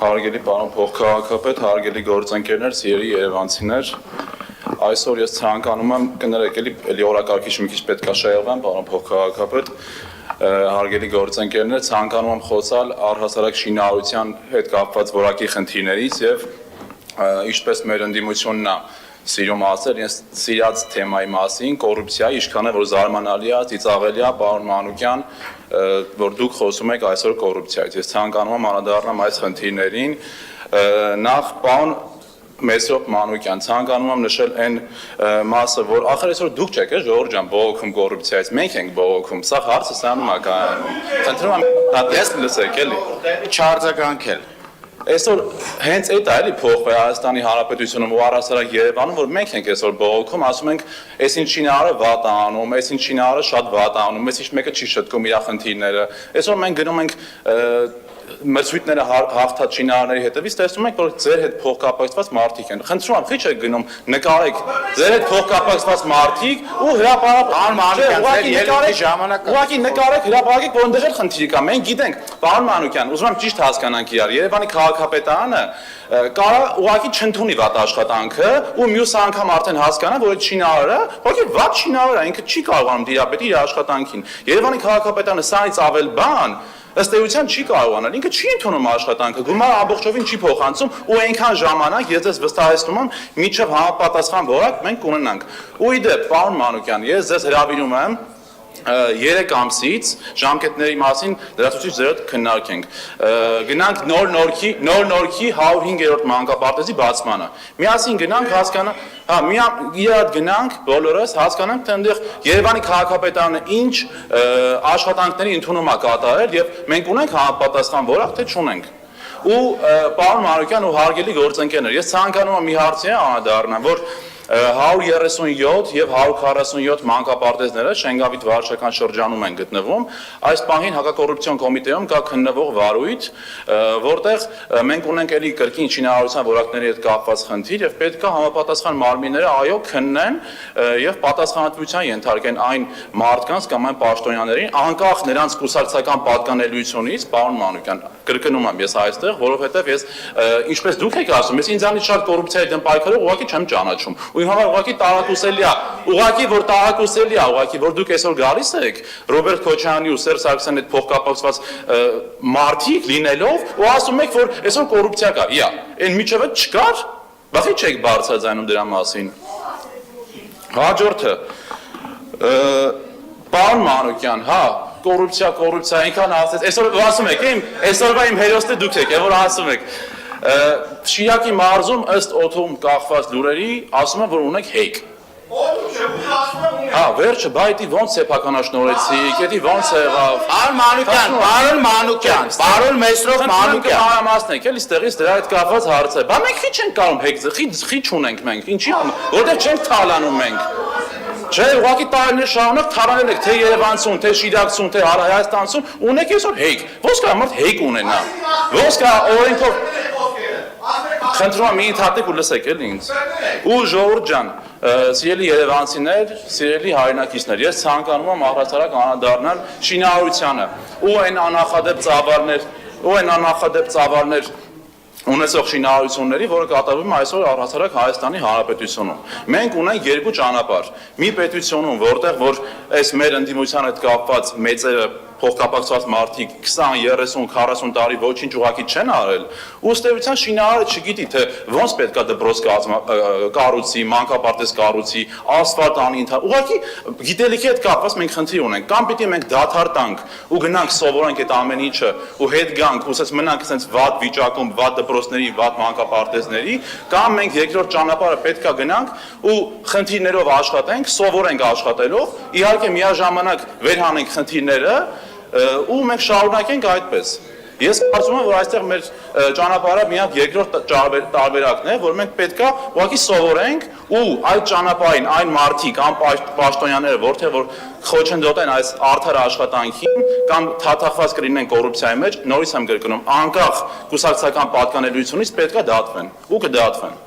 Հարգելի պարոն փոխքաղաքապետ, հարգելի գործընկերներ, սիրելի երևանցիներ, այսօր ես ցանկանում եմ կներեք էլի օրակարգիչ մի քիչ պետք է շեղվեմ, պարոն փոխքաղաքապետ, հարգելի գործընկերներ, ցանկանում եմ խոսալ առհասարակ շինարարության հետ կապված որակի խնդիրներից եւ ինչպես մեր ընդդիմությունն է սիրում ասել, ես սիրած թեմայի մասին, կոռուպցիայի, ինչքան է որ զարմանալի է, ծիծաղելի է, պարոն Մանուկյան, որ դուք խոսում եք այսօր կոռուպցիայից։ Ես ցանկանում եմ անդրադառնամ այս խնդիրներին, նախ պարոն Մեսրոպ Մանուկյան, ցանկանում եմ նշել այն մասը, որ ախր այսօր դուք չեք, Ժողովուրդ ջան, բողոքում կոռուպցիայից, մենք ենք բողոքում, սա հարցը սանում է կայանում։ Խնդրում եմ, ես լսեք էլի։ Չարձագանքել։ Այսօր հենց այդ է էլի փոխվել Հայաստանի Հանրապետությունում ու առհասարակ Երևանում, որ մենք ենք այսօր բողոքում, ասում ենք, այս ինչ շինարարը վատ է անում, այս ինչ շինարարը շատ վատ է անում, այս ինչ մեկը չի շտկում իր խնդիրները։ Այսօր մենք գնում ենք մրցույթները հաղթած շինարարների հետևից, տեսնում ենք, որ ձեր հետ փոխկապակցված մարդիկ են։ Խնդրում եմ, քիչ եք գնում, նկարեք ձեր հետ փոխկապակցված մարդիկ ու ուղղակի նկարեք, հրապարակեք, որ ընդեղ էլ խնդիր կա։ Մենք գիտենք, պարոն Մանուկյան, ուզում եմ ճիշտ հասկանանք իրար, Երևանի քաղաքապետարանը կարա ուղղակի չընդունի վատ աշխատանքը ու մյուս անգամ արդեն հասկանա, որ այդ շինարարը ուղղակի վատ շինարար է, ինքը չի կարողանում դիապետի իր աշխատանքին։ Երևանի քաղաքապետարանը սրանից ավել բան ըստ էության չի կարողանալ, ինքը չի ընդունում աշխատանքը, գումարը ամբողջովին չի փոխանցում ու այնքան ժամանակ ես ձեզ վստահեցնում եմ, մինչև համապատասխան որակ մենք կունենանք։ Ու իդեպ, պարոն Մանուկյան, ես ձեզ հրավիրում եմ 3 ամսից ժամկետների մասին լրացուցիչ ձեռոտ քննարկենք։ Գնանք նոր նորքի 105-րդ մանկապարտեզի բացմանը։ Միասին գնանք հասկանանք, իրար գնանք բոլորս հասկանանք, թե այնտեղ Երևանի քաղաքապետարանը ինչ աշխատանքների ընդունում է կատարել եւ մենք ունենք համապատասխան որակ, թե չունենք։ Ու պարոն Մանուկյան ու հարգելի գործընկերներ, ես ցանկանում եմ մի հարցի անդրադառնամ, որ 137 եւ 147 մանկապարտեզները Շենգավիթ վարչական շրջանում են գտնվում։ Այս պահին հակակոռուպցիոն կոմիտեում կա քննվող վարույթ, որտեղ մենք ունենք էլի կրկին շինարարության որակների հետ կապված խնդիր եւ պետք է համապատասխան մարմինները այո քննեն եւ պատասխանատվության ենթարկեն այն մարդկանց կամ այն պաշտոնյաներին, անկախ նրանց կուսակցական պատկանելիությունից, պարոն Մանուկյան, կրկնում եմ ես այստեղ, որովհետեւ ես ինչպես դուք եք ասում, ես ինձանից շատ կոռուպցիայի դեմ պայքարող ուղղակի չեմ ճանաչում։ Ու իմ համար ուղղակի տարակուսելի է, ուղղակի որ դուք այսօր գալիս եք Ռոբերտ Քոչարյանի ու Սերժ Սարգսյանի հետ փոխկապակցված մարդիկ լինելով ու ասում եք, որ այսօր կոռուպցիա կա։ Իա, այն միջևը չկար, բախի չեք բարձրաձայնում դրա մասին։ Հաջորդը պարոն Մանուկյան, հա, կոռուպցիա, այնքան ասեց, այսօր ասում եք, այսօրվա իմ հերոսը դուք եք, որ ասում եք։ Շիրակի մարզում ըստ օդում կախված լուրերի ասում են, որ ունեք հեյք։ Հա, վերջը, բայդի ոնց սեփականաշնորհեցիք, էդի ոնց եղավ։ Պարոն Մանուկյան, Մեսրոպ Մանուկյան։ Մանրամասնեք, էլի ստեղից դրա հետ կապված հարց է։ Բա մենք քիչ ենք կարող հեյք, խիչ ունենք մենք, ինչի՞, որտեղ չենք թալանում մենք։ Չէ, ուղղակի տարիներ շարունակ թալանել եք թե Երևանցուն, թե Շիրակցուն, թե Հայաստանցուն, ունեք այսօր հեյք։ Ոնց կա մարդ հեյք ունենա։ Ոնց կա օրենքով Խնդրում եմ մի ընդհատեք ու լսեք էլի ինձ։ Ու Ժողովուրդ ջան, սիրելի երևանցիներ, սիրելի հայրենակիցներ, ես ցանկանում եմ առհասարակ անդրադառնալ շինարարությանը ու այն աննախադեպ ծավալներ ունեցող շինարարությունների, որը կատարվում է այսօր առհասարակ Հայաստանի Հանրապետությունում։ Մենք ունենք երկու ճանապարհ։ Մի պետությունում, որտեղ որ այս մեր ընդդիմության հետ կապված մեծերը փոխկապակցված մարդիկ 20, 30, 40 տարի ոչինչ ուղղակի չեն արել, ու ըստեյության շինարարը չգիտի, թե ոնց պետք է դպրոց կառուցի, մանկապարտեզ կառուցի, ասֆալտ անի, ուղղակի գիտելիքի հետ կապված մենք խնդիր ունենք, կամ պիտի մենք դադար տանք ու գնանք սովորենք այդ ամեն ինչը ու հետ գանք, ու ասես մնանք ասես վատ վիճակում, վատ դպրոցների, վատ մանկապարտեզների, կամ մենք երկրորդ ճանապարհը պետք է գնանք ու խնդիրներով աշխատենք, սովորենք աշխատելով, իհարկե միաժամանակ վերհանենք խնդիրները ու մենք շարունակենք այդպես։ Ես կարծում եմ, որ այստեղ մեր ճանապարհը միակ երկրորդ տարբերակն է, որ մենք պետքա ուղղակի սովորենք ու այդ ճանապարհին այն մարդիկ, պաշտոնյաները, որտեղ որ խոչընդոտեն այս արդար աշխատանքին կամ թաթախված կլինեն կոռուպցիայի մեջ, նորից եմ կրկնում, անկախ կուսակցական պատկանելիությունից պետքա դատվեն ու կդատվեն։